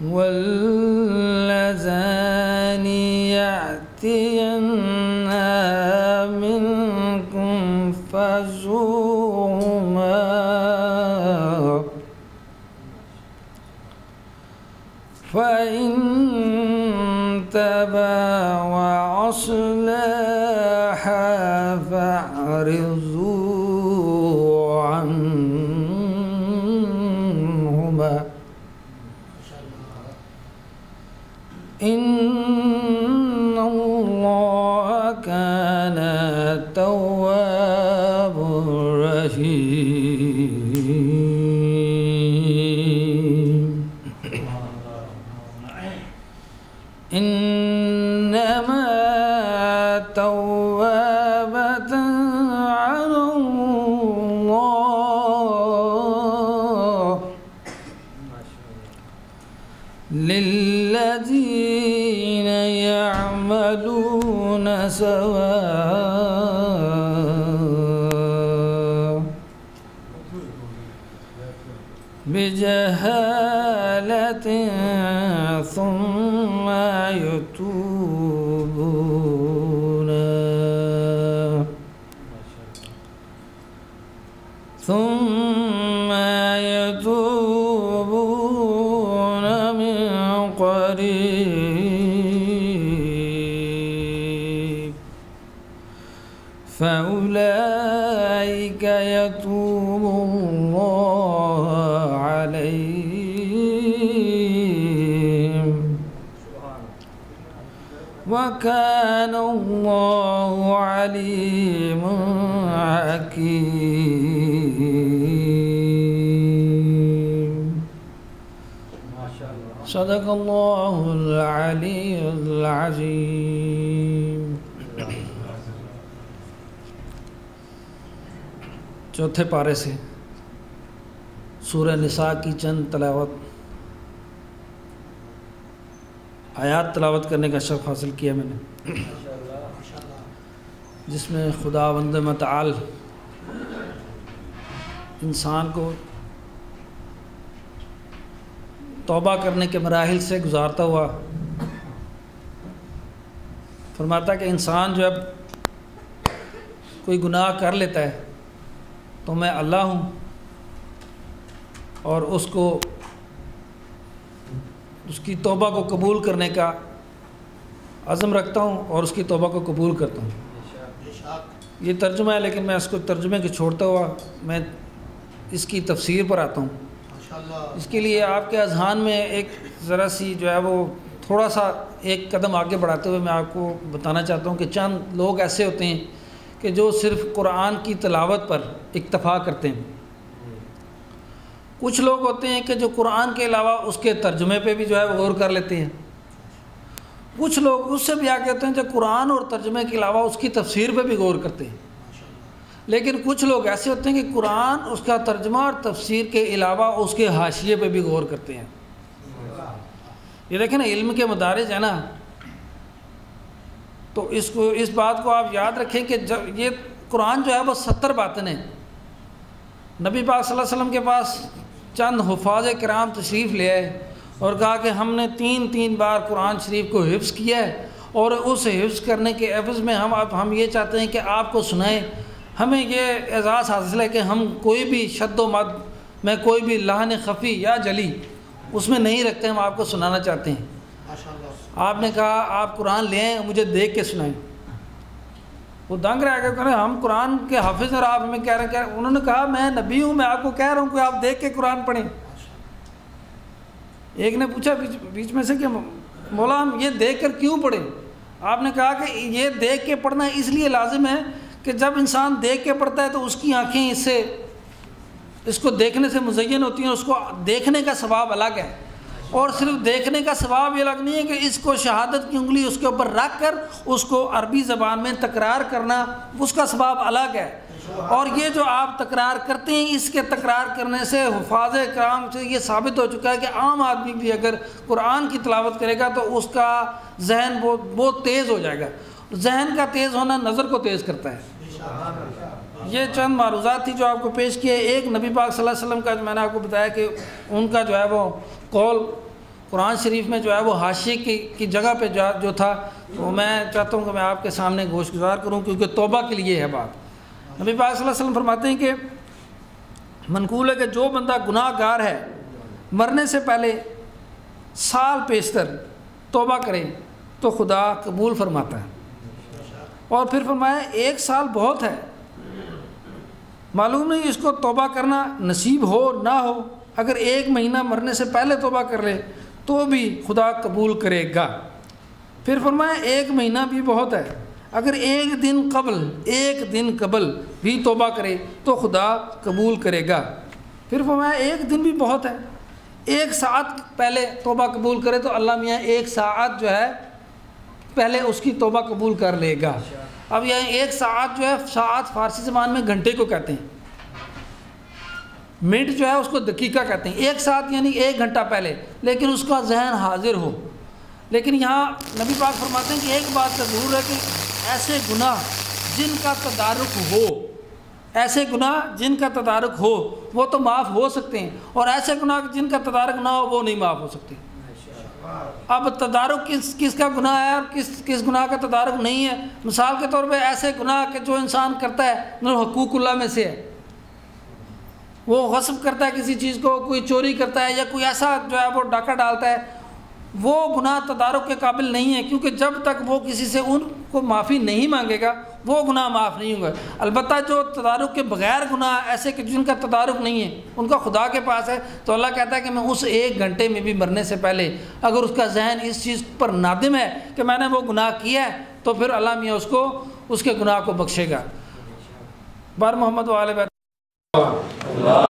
واللذان يأتينها منكم فزوهما فإن تابا وأصلحا فأعرضوا عنهما إن الله كان توابا رحيم إنما توابة على الله للذين يعملون سواء بجهالة ثم يتوبون من قريب فأولئك يتوب الله عليهم وكان الله عليما حكيم صدق الله العلي العظيم. چوتھے پارے سے سورہ نساء کی چند آیات تلاوت کرنے کا شرف حاصل کیا میں نے، جس میں خداوند متعال انسان کو توبہ کرنے کے مراحل سے گزارتا ہوا فرماتا کہ انسان جب کوئی گناہ کر لیتا ہے تو میں اللہ ہوں اور اس کی توبہ کو قبول کرنے کا عزم رکھتا ہوں اور اس کی توبہ کو قبول کرتا ہوں. یہ ترجمہ ہے، لیکن میں اس کو ترجمے کے چھوڑتا ہوا میں اس کی تفسیر پر آتا ہوں. اس کے لیے آپ کے اذہان میں ایک ذرا سی جو ہے وہ تھوڑا سا ایک قدم آگے بڑھاتے ہوئے میں آپ کو بتانا چاہتا ہوں کہ چند لوگ ایسے ہوتے ہیں کہ جو صرف قرآن کی تلاوت پر اکتفا کرتے ہیں. کچھ لوگ ہوتے ہیں کہ جو قرآن کے علاوہ اس کے ترجمے پہ بھی جو ہے وہ غور کر لیتے ہیں. کچھ لوگ اس سے بھی آگے ہوتے ہیں جو قرآن اور ترجمے کے علاوہ اس کی تفسیر پہ بھی غور کرتے ہیں. لیکن کچھ لوگ ایسے ہوتے ہیں کہ قرآن اس کا ترجمہ اور تفسیر کے علاوہ اس کے حاشیے پہ بھی غور کرتے ہیں. یہ دیکھیں نا، علم کے مدارج ہے نا، تو اس بات کو آپ یاد رکھیں کہ جب یہ قرآن جو ہے وہ 70 باتیں ہیں. نبی پاک صلی اللہ علیہ وسلم کے پاس چند حفاظ کرام تشریف لے آئے اور کہا کہ ہم نے 3 بار قرآن شریف کو حفظ کیا ہے، اور اس حفظ کرنے کے عوض میں ہم یہ چاہتے ہیں کہ آپ کو سنائیں. ہمیں یہ اعزاز حاصل ہے کہ ہم کوئی بھی شد و مد میں کوئی بھی لحن خفی یا جلی اس میں نہیں رکھتے، ہم آپ کو سنانا چاہتے ہیں. آپ نے کہا آپ قرآن لے آئیں، مجھے دیکھ کے سنائیں. وہ دنگ رہ گئے، کہ ہم قرآن کے حافظ اور آپ ہمیں کہہ رہے ہیں. انہوں نے کہا میں نبی ہوں، میں آپ کو کہہ رہا ہوں کہ آپ دیکھ کے قرآن پڑھیں. ایک نے پوچھا بیچ میں سے کہ مولا ہم یہ دیکھ کر کیوں پڑھیں؟ آپ نے کہا کہ یہ دیکھ کے پڑھنا اس لیے لازم ہے کہ جب انسان دیکھ کے پڑھتا ہے تو اس کی آنکھیں اس کو دیکھنے سے مزین ہوتی ہیں، اس کو دیکھنے کا ثواب الگ ہے. اور صرف دیکھنے کا ثواب یہ الگ نہیں ہے کہ اس کو شہادت کی انگلی اس کے اوپر رکھ کر اس کو عربی زبان میں تکرار کرنا، اس کا ثواب الگ ہے. اور یہ جو آپ تکرار کرتے ہیں، اس کے تکرار کرنے سے حفاظ کرام سے یہ ثابت ہو چکا ہے کہ عام آدمی بھی اگر قرآن کی تلاوت کرے گا تو اس کا ذہن بہت تیز ہو جائے گا. ذہن کا تیز ہونا نظر کو تیز کرتا ہے. یہ چند معروضات تھی جو آپ کو پیش کیے. ایک نبی پاک صلی اللہ علیہ وسلم کا جو میں نے آپ کو بتایا کہ ان کا جو ہے وہ قول قرآن شریف میں جو ہے وہ حاشیے کی جگہ پہ جو تھا، وہ میں چاہتا ہوں کہ میں آپ کے سامنے گوش گزار کروں، کیونکہ توبہ کے لیے ہے بات۔ نبی پاک صلی اللہ علیہ وسلم فرماتے ہیں کہ منقول ہے کہ جو بندہ گناہ گار ہے مرنے سے پہلے سال پیشتر توبہ کرے تو خدا قبول فرماتا ہے۔ اور پھر فرمایا 1 سال بہت ہے، معلوم نہیں اس کو توبہ کرنا نصیب ہو نہ ہو، اگر 1 مہینہ مرنے سے پہلے توبہ کر لے تو بھی خدا قبول کرے گا۔ پھر فرمایا 1 مہینہ بھی بہت ہے، اگر 1 دن قبل بھی توبہ کرے تو خدا قبول کرے گا۔ پھر فرمایا 1 دن بھی بہت ہے، 1 ساعت پہلے توبہ قبول کرے تو اللہ میاں 1 ساعت جو ہے پہلے اس کی توبہ قبول کر لے گا۔ اب یہ 1 ساعت جو ہے، ساعت فارسی زبان میں گھنٹے کو کہتے ہیں، منٹ جو ہے اس کو دقیقہ کہتے ہیں۔ 1 ساعت یعنی 1 گھنٹہ پہلے، لیکن اس کا ذہن حاضر ہو۔ لیکن یہاں نبی پاک فرماتے ہیں کہ ایک بات کا ضرور ہے کہ ایسے گناہ جن کا تدارک ہو وہ تو معاف ہو سکتے ہیں، اور ایسے گناہ جن کا تدارک نہ ہو وہ نہیں معاف ہو سکتے۔ اب تدارک کس کا گناہ ہے اور کس گناہ کا تدارک نہیں ہے؟ مثال کے طور پہ ایسے گناہ کہ جو انسان کرتا ہے جو حقوق اللہ میں سے ہے، وہ غصب کرتا ہے کسی چیز کو، کوئی چوری کرتا ہے، یا کوئی ایسا جو ہے وہ ڈاکہ ڈالتا ہے، وہ گناہ تدارک کے قابل نہیں ہے، کیونکہ جب تک وہ کسی سے ان کو معافی نہیں مانگے گا وہ گناہ معاف نہیں ہوگا۔ البتہ جو تدارک کے بغیر گناہ ایسے کہ جن کا تدارک نہیں ہے ان کا خدا کے پاس ہے، تو اللہ کہتا ہے کہ میں اس 1 گھنٹے میں بھی مرنے سے پہلے اگر اس کا ذہن اس چیز پر نادم ہے کہ میں نے وہ گناہ کیا ہے تو پھر اللہ میاں اس کو اس کے گناہ کو بخشے گا۔ بار محمد و آل بیت